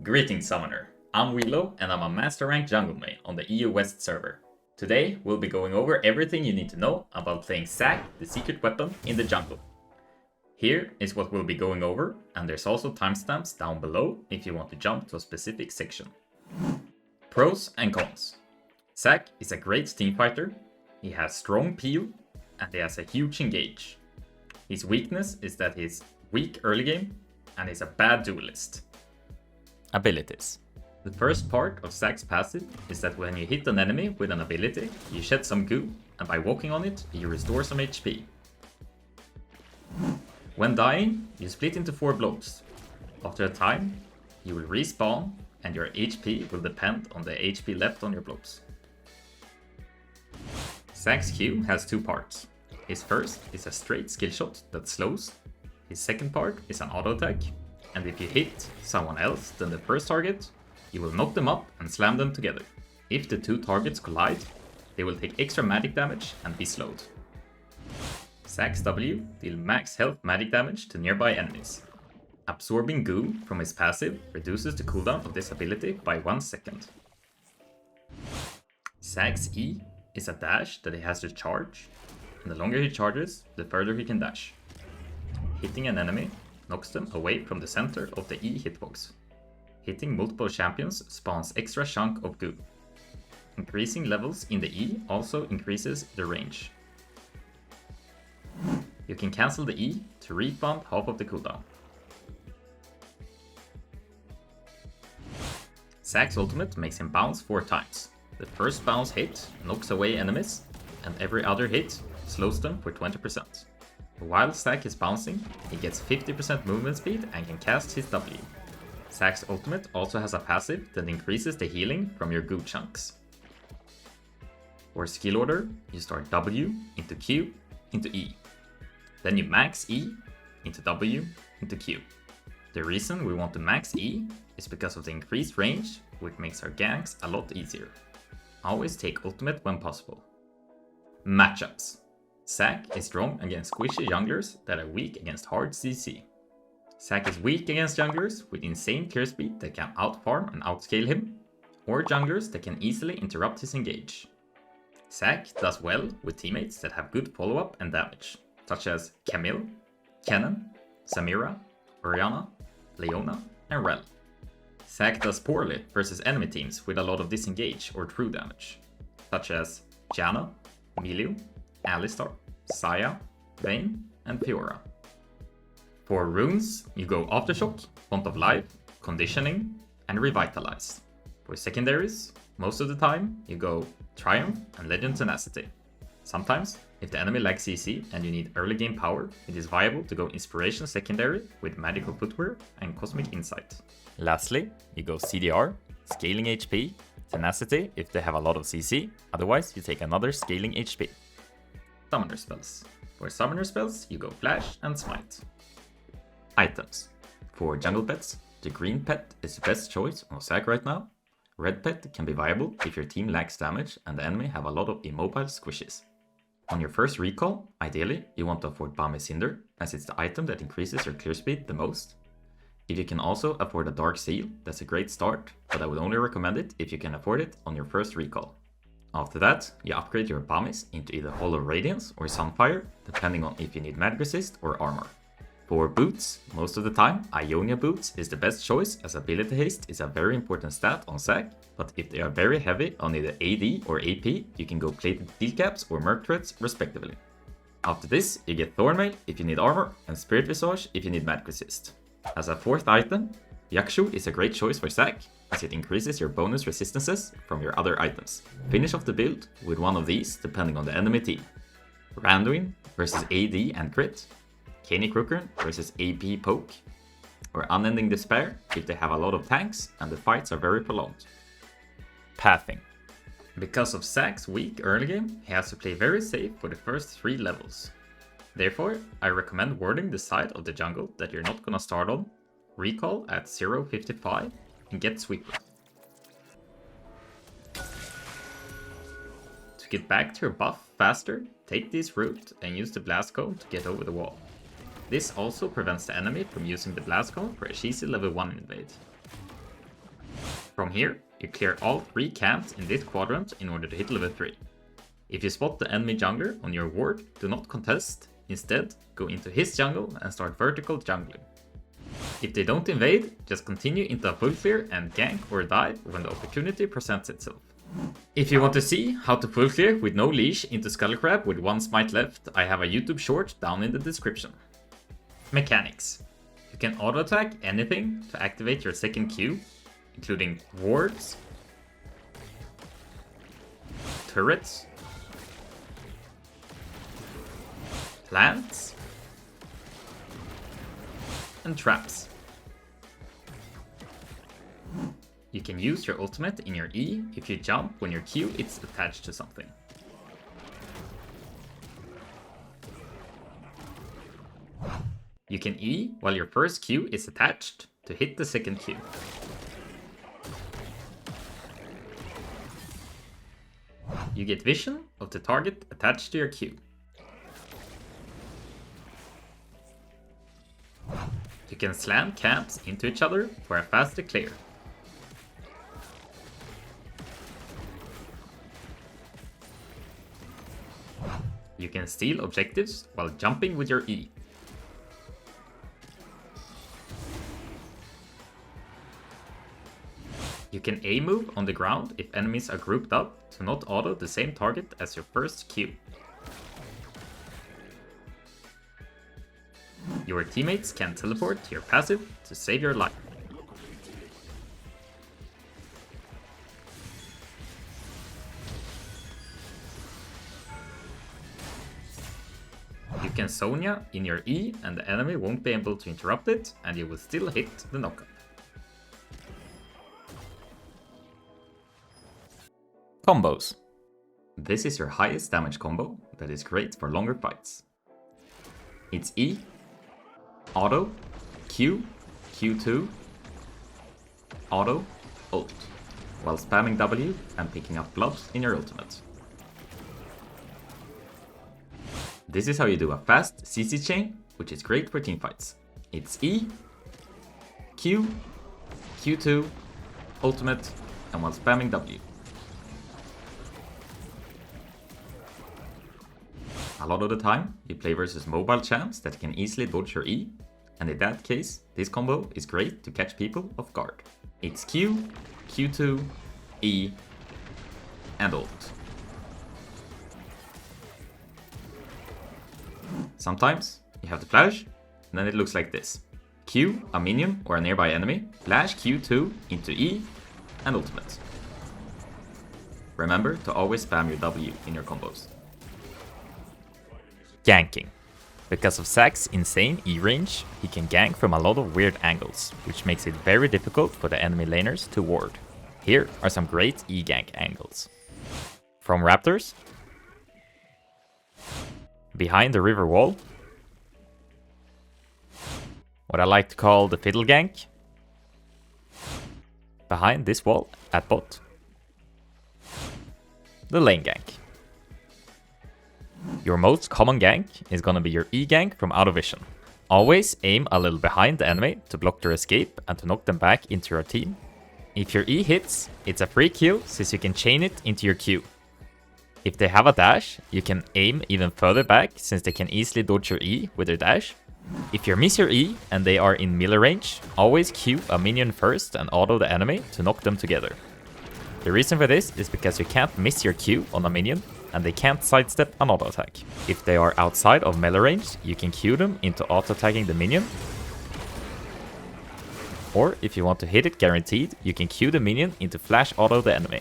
Greetings, Summoner. I'm Willow, and I'm a Master Rank Jungle main on the EU West server. Today, we'll be going over everything you need to know about playing Zac, the secret weapon, in the jungle. Here is what we'll be going over, and there's also timestamps down below if you want to jump to a specific section. Pros and cons. Zac is a great team fighter, he has strong peel, and he has a huge engage. His weakness is that he's weak early game, and he's a bad duelist. Abilities. The first part of Zac's passive is that when you hit an enemy with an ability, you shed some goo, and by walking on it, you restore some HP. When dying, you split into 4 blows. After a time, you will respawn, and your HP will depend on the HP left on your blows. Zac's Q has 2 parts. His first is a straight skill shot that slows. His second part is an auto attack, and if you hit someone else than the first target, you will knock them up and slam them together. If the 2 targets collide, they will take extra magic damage and be slowed. Zac's W deal max health magic damage to nearby enemies. Absorbing goo from his passive reduces the cooldown of this ability by 1 second. Zac's E is a dash that he has to charge, and the longer he charges, the further he can dash. Hitting an enemy knocks them away from the center of the E hitbox. Hitting multiple champions spawns extra chunk of goo. Increasing levels in the E also increases the range. You can cancel the E to refund half of the cooldown. Zac's ultimate makes him bounce 4 times. The first bounce hit knocks away enemies, and every other hit slows them for 20%. While Zac is bouncing, he gets 50% movement speed and can cast his W. Zac's ultimate also has a passive that increases the healing from your goo chunks. For skill order, you start W into Q into E. Then you max E into W into Q. The reason we want to max E is because of the increased range, which makes our ganks a lot easier. Always take ultimate when possible. Matchups. Zac is strong against squishy junglers that are weak against hard CC. Zac is weak against junglers with insane clear speed that can outfarm and outscale him, or junglers that can easily interrupt his engage. Zac does well with teammates that have good follow-up and damage, such as Camille, Kennen, Samira, Orianna, Leona, and Rell. Zac does poorly versus enemy teams with a lot of disengage or true damage, such as Janna, Milio, Alistar, Saya, Vayne, and Fiora. For runes, you go Aftershock, Font of Life, Conditioning, and Revitalize. For secondaries, most of the time, you go Triumph and Legend Tenacity. Sometimes, if the enemy lacks CC and you need early game power, it is viable to go Inspiration secondary with Magical Footwear and Cosmic Insight. Lastly, you go CDR, Scaling HP, Tenacity if they have a lot of CC, otherwise you take another Scaling HP. Summoner spells. For summoner spells, you go Flash and Smite. Items. For jungle pets, the green pet is the best choice on Zac right now. Red pet can be viable if your team lacks damage and the enemy have a lot of immobile squishes. On your first recall, ideally, you want to afford Bami's Cinder, as it's the item that increases your clear speed the most. If you can also afford a Dark Seal, that's a great start, but I would only recommend it if you can afford it on your first recall. After that, you upgrade your Bamis into either Hollow Radiance or Sunfire, depending on if you need Mag Resist or Armor. For boots, most of the time, Ionia boots is the best choice as ability haste is a very important stat on Zac, but if they are very heavy on either AD or AP, you can go plated steel caps or merc threads respectively. After this, you get Thornmail if you need armor and Spirit Visage if you need Mag Resist. As a 4th item, Yakshu is a great choice for Zac, as it increases your bonus resistances from your other items. Finish off the build with one of these depending on the enemy team. Randuin versus AD and crit, Kenny Crookern versus AP poke, or Unending Despair if they have a lot of tanks and the fights are very prolonged. Pathing. Because of Zac's weak early game, he has to play very safe for the first 3 levels. Therefore, I recommend warding the side of the jungle that you're not gonna start on, recall at 0.55, and get Sweeper. To get back to your buff faster, take this route and use the Blast Cone to get over the wall. This also prevents the enemy from using the Blast Cone for a cheesy level 1 invade. From here, you clear all 3 camps in this quadrant in order to hit level 3. If you spot the enemy jungler on your ward, do not contest, instead go into his jungle and start vertical jungling. If they don't invade, just continue into a full clear and gank or dive when the opportunity presents itself. If you want to see how to full clear with no leash into Skullcrab with 1 smite left, I have a YouTube short down in the description. Mechanics. You can auto attack anything to activate your second Q, including wards, turrets, plants, and traps. You can use your ultimate in your E if you jump when your Q is attached to something. You can E while your first Q is attached to hit the second Q. You get vision of the target attached to your Q. You can slam camps into each other for a faster clear. You can steal objectives while jumping with your E. You can A move on the ground if enemies are grouped up to not auto the same target as your first Q. Your teammates can teleport to your passive to save your life. You can Sonya in your E and the enemy won't be able to interrupt it and you will still hit the knockup. Combos. This is your highest damage combo that is great for longer fights. It's E, auto, Q, Q2, auto, ult, while spamming W and picking up blobs in your ultimate. This is how you do a fast CC chain, which is great for teamfights. It's E, Q, Q2, ultimate, and while spamming W. A lot of the time, you play versus mobile champs that can easily dodge your E, and in that case, this combo is great to catch people off guard. It's Q, Q2, E, and ult. Sometimes you have to flash, and then it looks like this. Q, a minion or a nearby enemy, flash Q2 into E, and ultimate. Remember to always spam your W in your combos. Ganking. Because of Zack's insane E range, he can gank from a lot of weird angles, which makes it very difficult for the enemy laners to ward. Here are some great E gank angles. From Raptors, behind the river wall, what I like to call the fiddle gank, behind this wall at bot, the lane gank. Your most common gank is gonna be your E gank from out of vision. Always aim a little behind the enemy to block their escape and to knock them back into your team. If your E hits, it's a free kill since you can chain it into your Q. If they have a dash, you can aim even further back since they can easily dodge your E with their dash. If you miss your E and they are in melee range, always Q a minion first and auto the enemy to knock them together. The reason for this is because you can't miss your Q on a minion and they can't sidestep an auto attack. If they are outside of melee range, you can Q them into auto attacking the minion. Or if you want to hit it guaranteed, you can Q the minion into flash auto the enemy.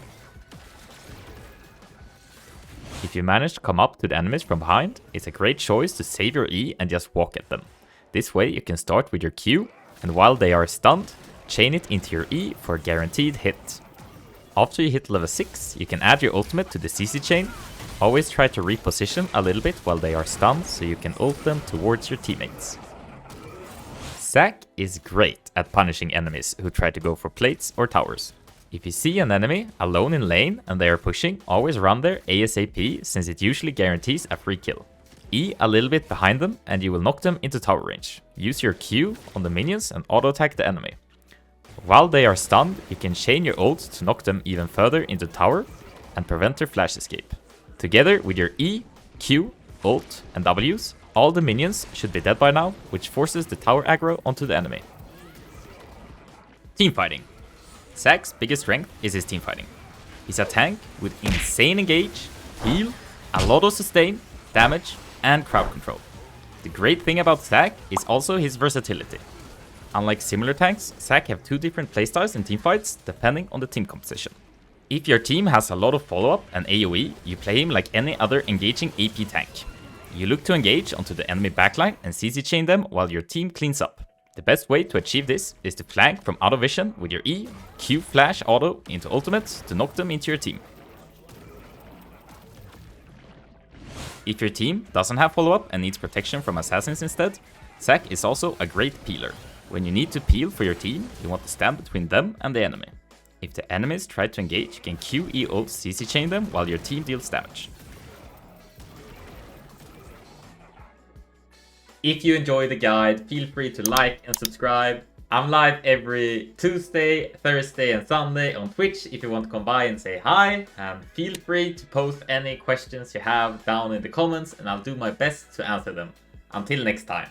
If you manage to come up to the enemies from behind, it's a great choice to save your E and just walk at them. This way you can start with your Q, and while they are stunned, chain it into your E for a guaranteed hit. After you hit level 6, you can add your ultimate to the CC chain. Always try to reposition a little bit while they are stunned so you can ult them towards your teammates. Zack is great at punishing enemies who try to go for plates or towers. If you see an enemy alone in lane and they are pushing, always run there ASAP since it usually guarantees a free kill. E a little bit behind them and you will knock them into tower range. Use your Q on the minions and auto attack the enemy. While they are stunned, you can chain your ult to knock them even further into tower and prevent their flash escape. Together with your E, Q, ult, and Ws, all the minions should be dead by now, which forces the tower aggro onto the enemy. Teamfighting. Zack's biggest strength is his teamfighting. He's a tank with insane engage, heal, a lot of sustain, damage, and crowd control. The great thing about Zack is also his versatility. Unlike similar tanks, Zack have 2 different playstyles in teamfights depending on the team composition. If your team has a lot of follow-up and AoE, you play him like any other engaging AP tank. You look to engage onto the enemy backline and CC chain them while your team cleans up. The best way to achieve this is to flank from auto vision with your E, Q flash auto into ultimate to knock them into your team. If your team doesn't have follow-up and needs protection from assassins instead, Zack is also a great peeler. When you need to peel for your team, you want to stand between them and the enemy. If the enemies try to engage, you can Q, E, ult, CC chain them while your team deals damage. If you enjoy the guide, feel free to like and subscribe. I'm live every Tuesday, Thursday, and Sunday on Twitch if you want to come by and say hi. And feel free to post any questions you have down in the comments and I'll do my best to answer them. Until next time.